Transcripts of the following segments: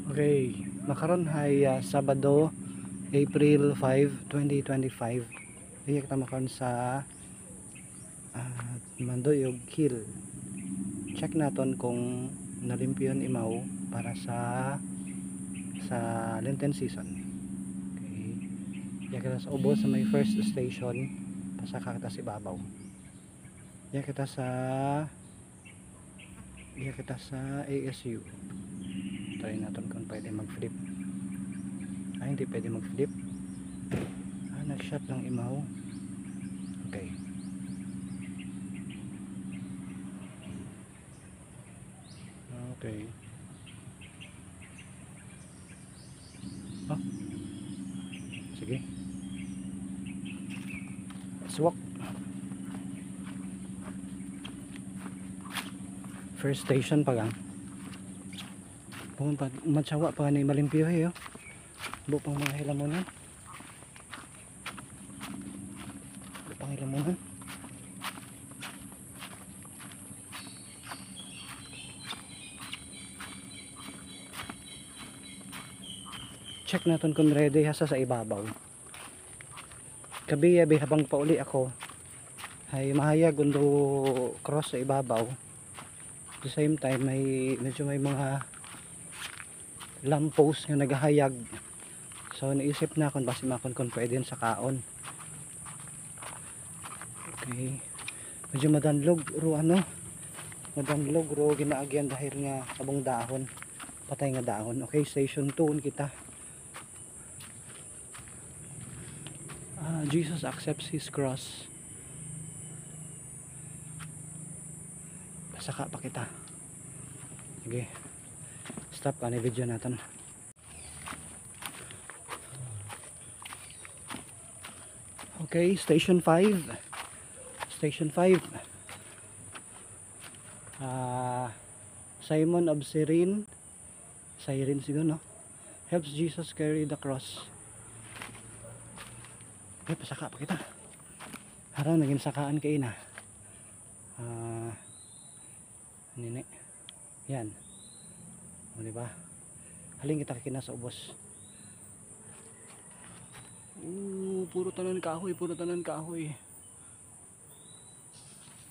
Okay, makaron hay Sabado, April 5, 2025. Iya kita makaron sa Mandoyog Hill. Check naton kung nalimpyon imaw para sa Lenten season. Okay. Iya kita sa ubos sa may first station, pasaka kita sa ibabaw. Iya kita sa ASU. Try naton kung pwede mag-flip. Hindi pwede mag-flip. Nag-shot lang imaw. Okay. Okay. Sige. Let's walk. First station pa gang. Matsawa pa ni malimpyo eh. Bu pang mga hilamunan. Bu pang hilamunan. Check natin kung ready hasa sa ibabaw. Kabi yabi habang pauli ako ay mahayag undo cross sa ibabaw. At the same time medyo may mga lamppost na naghahayag. So naisip na kung basi makon kung pwede sa kaon. Okay. Medyo madanlog ro madanlog ro ginaagyan dahil nga abong dahon. Patay nga dahon. Okay, station 2 kita. Jesus accepts his cross. Pasaka pa kita. Okay. Stop ka na video natin. Okay, station 5. Station 5. Simon of Cyrene. Cyrene siguro, no? Helps Jesus carry the cross. Okay, pasaka pa kita. Harang naging sakaan kayo na. Nini. Yan. O, diba? Haling kita kina sa ubos. Puro tanan kahoy, puro tanan kahoy.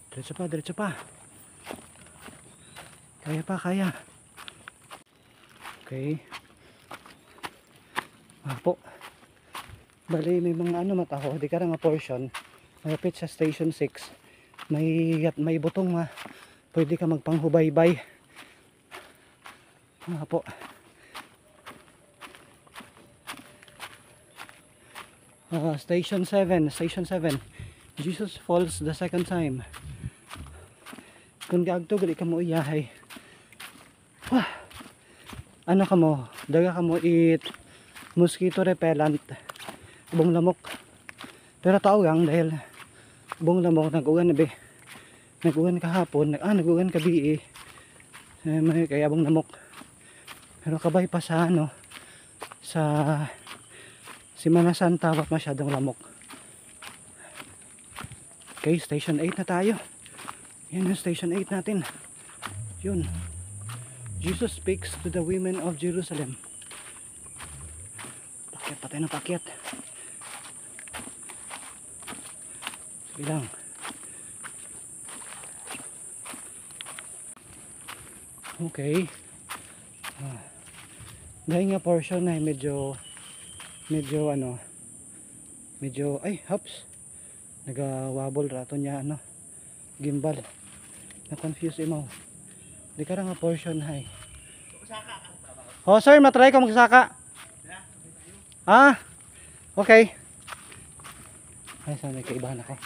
Diretso pa, diretso pa. Kaya pa, kaya. Okay. Po. Bali may mga mataho, di ka nga portion. Malapit sa station 6. May butong pwede ka magpanghubaybay. Po. Station 7. Jesus falls the second time. Kung gaagto gali ka mo iyahay. Ano ka mo? Daga ka mo mosquito repellent. Bong lamok. Pero tao gang dahil bong lamok nag-ugan kahapon, nag-ugan kabi may kaya bong lamok. Pero kabay pa sa sa Semana Santa wag masyadong lamok. Okay, station 8 na tayo. Yan yung station 8 natin. Yun. Jesus speaks to the women of Jerusalem. Pakyat, patay na pakyat. Sige lang. Okay. Dahil nga portion na medyo ay hops nagawabol rato niya gimbal na confuse imaw di ka nga portion hay. Sir, matry ko magsaka. Okay. Ay sana kaibahan ako.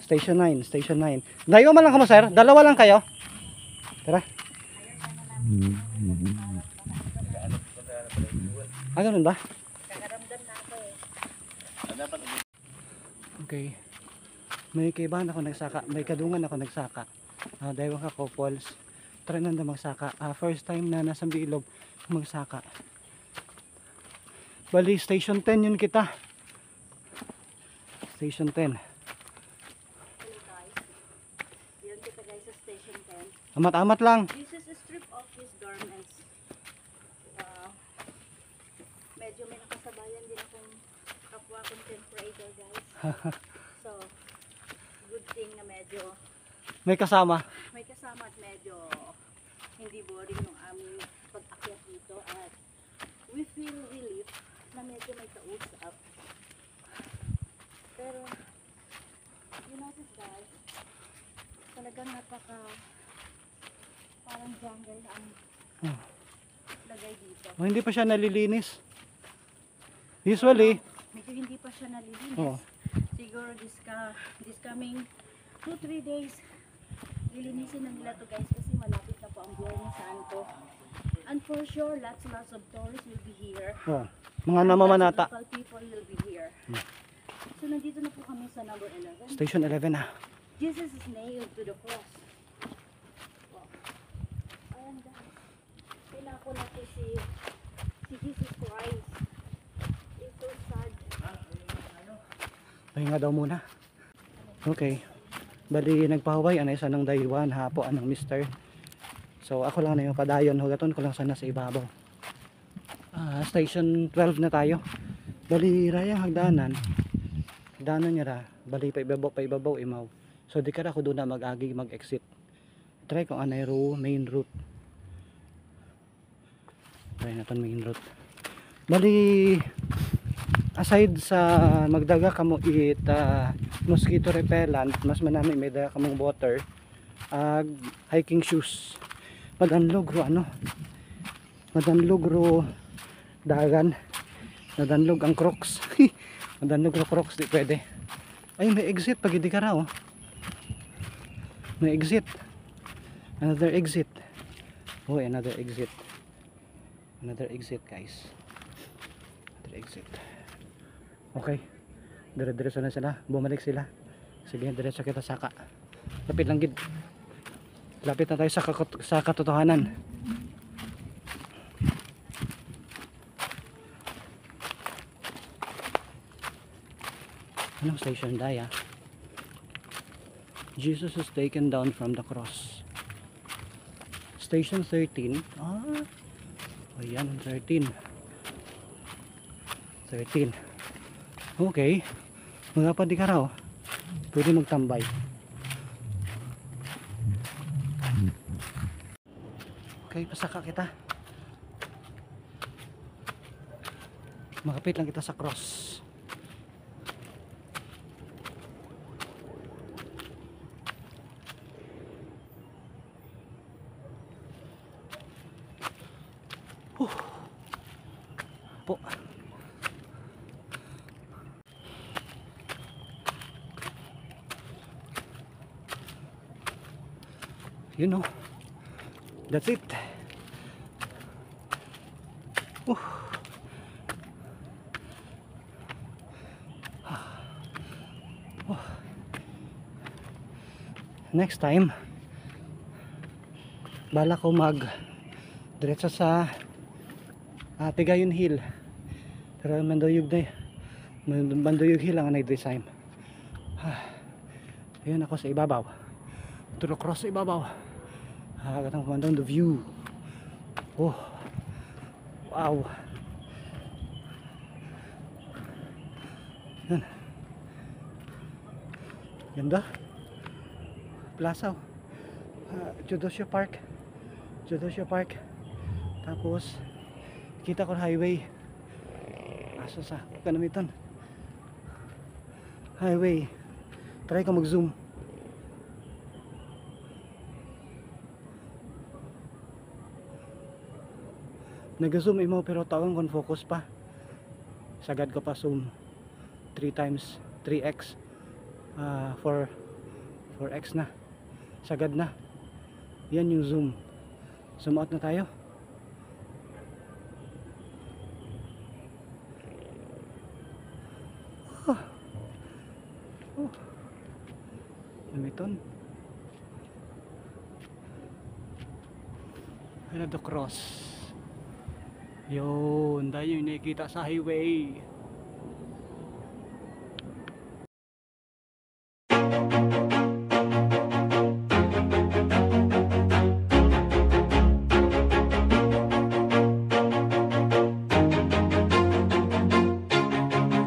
Station 9. Dayo man lang kamo sir, dalawa lang kayo. Tara. Ganun ba? Nakaramdam na ako Okay. May kaibahan ako nagsaka, may kadungan ako nagsaka. Dahil ka couples, try nanda magsaka. First time na nasa Bilog magsaka. Bali, station 10 yun kita. Station 10. Yan kita guys sa station 10. Amat-amat lang. Jesus stripped off his garments. kasabayan din akong kapwa content creator guys. So, good thing na medyo May kasama. may kasama at medyo hindi boring yung aming pag-akyat dito at we feel relief na medyo may kausap. Pero, you notice guys, talagang parang jungle na ang lagay dito. Oh, hindi pa siya nalilinis. Usually, Medyo hindi pa siya nalilinis. oh, Siguro this coming 2-3 days, lilinisin na nila to guys kasi malapit na po ang Biyernes Santo. And for sure, lots of tourists will be here. oh, mga namamanata. Local people will be here. So nandito na po kami sa number 11. Station 11 na. Jesus is nailed to the cross. Oh. Ayan guys. Pinako na po si Jesus Christ. It's so sad. Pahinga daw muna. Okay. Bali nagpahuway anay sa nang daywan hapo anang mister. So ako lang na yung padayon hugaton ko lang sana sa ibabaw. Station 12 na tayo. Bali rayang hagdanan. Hagdanan niya ra. Bali pa ibabaw imaw. So di kada ko doon na mag-agi mag-exit. Try kung anay main route. Try natin main route. Bali aside sa magdaga kamo mosquito repellent, mas manami may daga kamong water, hiking shoes. Madanlog ro dagan. Madanlog ang Crocs. Madanlog ro Crocs di pwede. Ay may exit pag hindi ka raw. May exit. Another exit. Oh, another exit. Another exit guys. Another exit. Okay. Dire-diretso na sila. Bumalik sila. Sige, diretso kita saka. Lapit lang gid. Lapit na tayo sa katotohanan. Anong station daya? Jesus is taken down from the cross. Station 13. Ayan, 13. Okay. Mga pa di ka raw. Pwede magtambay. Okay, pasaka kita. Makapit lang kita sa cross. Po. You know, that's it. Next time bala ko mag diretso sa Tigayon Hill, pero Manduyog Hill ang this time. Ayun ako sa ibabaw, to the cross sa ibabaw. Katang pumandang the view. Oh wow, yan ganda plaza. Judosyo Park. Tapos kita ko highway. Asa sa kanamiton highway. Try ko mag zoom. Nag-zoom imo pero tawang kon focus pa. Sagad ko pa zoom 3x 4x na. Sagad na. Yan yung zoom. Zoom out na tayo. Namiton. Ano the cross. Yun, tayo yung nakikita sa highway.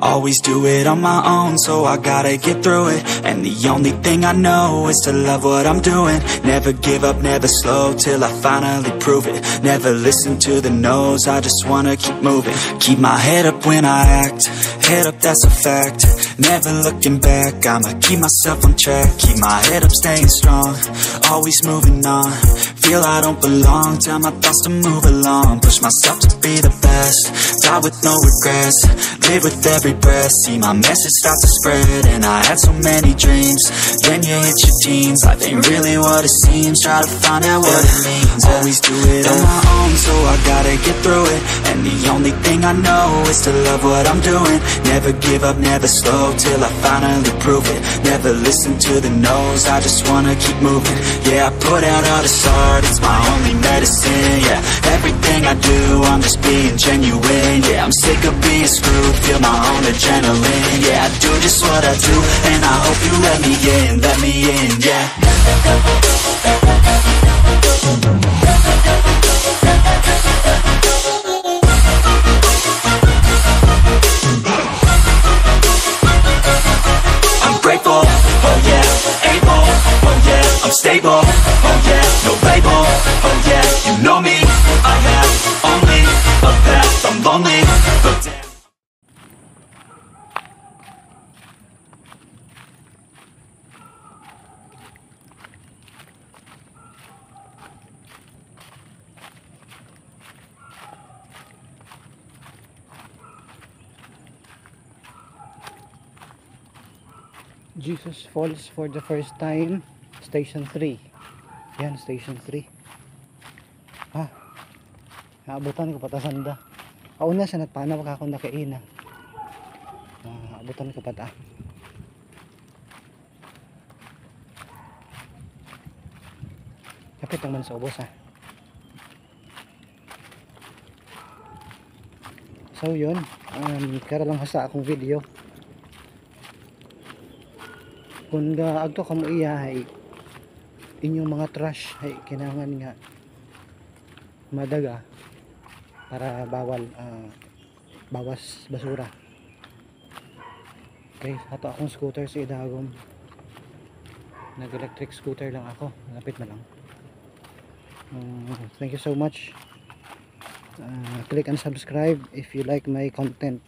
Always do it on my own, so I gotta get through it. And the only thing I know is to love what I'm doing. Never give up, never slow, till I finally prove it. Never listen to the no's, I just wanna keep moving. Keep my head up when I act, head up, that's a fact. Never looking back, I'ma keep myself on track. Keep my head up, staying strong, always moving on. Feel I don't belong, tell my thoughts to move along. Push myself to be the best, die with no regrets. Live with every breath, see my message start to spread. And I had so many dreams, then you hit your teens. Life ain't really what it seems, try to find out what it means. Always do it on my own, so I gotta get through it. And the only thing I know is to love what I'm doing. Never give up, never slow, till I finally prove it. Never listen to the no's, I just wanna keep moving. Yeah, I put out all this art, it's my only medicine. Yeah, everything I do, I'm just being genuine. Yeah, I'm sick of being screwed, feel my own adrenaline. Yeah, I do just what I do, and I hope you let me in, yeah. I'm grateful, oh yeah, able, oh yeah, I'm stable, oh yeah, no label, oh yeah, you know me, I have only a path, I'm lonely, but damn. Jesus Falls for the first time, Station 3. Yan, Station 3. Ha, naabutan ko patasan da. Kauna sa nagpanaw ka akong nakaina. Naabutan ko pata. Kapit naman sa ubos ha. So yun, kara lang sa akong video. Kung agto kamo iya ay inyong mga trash ay kinangan nga madaga para bawal bawas basura. Okay, ato akong scooter sa idagom. Nag electric scooter lang ako, lapit na lang. Thank you so much. Click and subscribe if you like my content.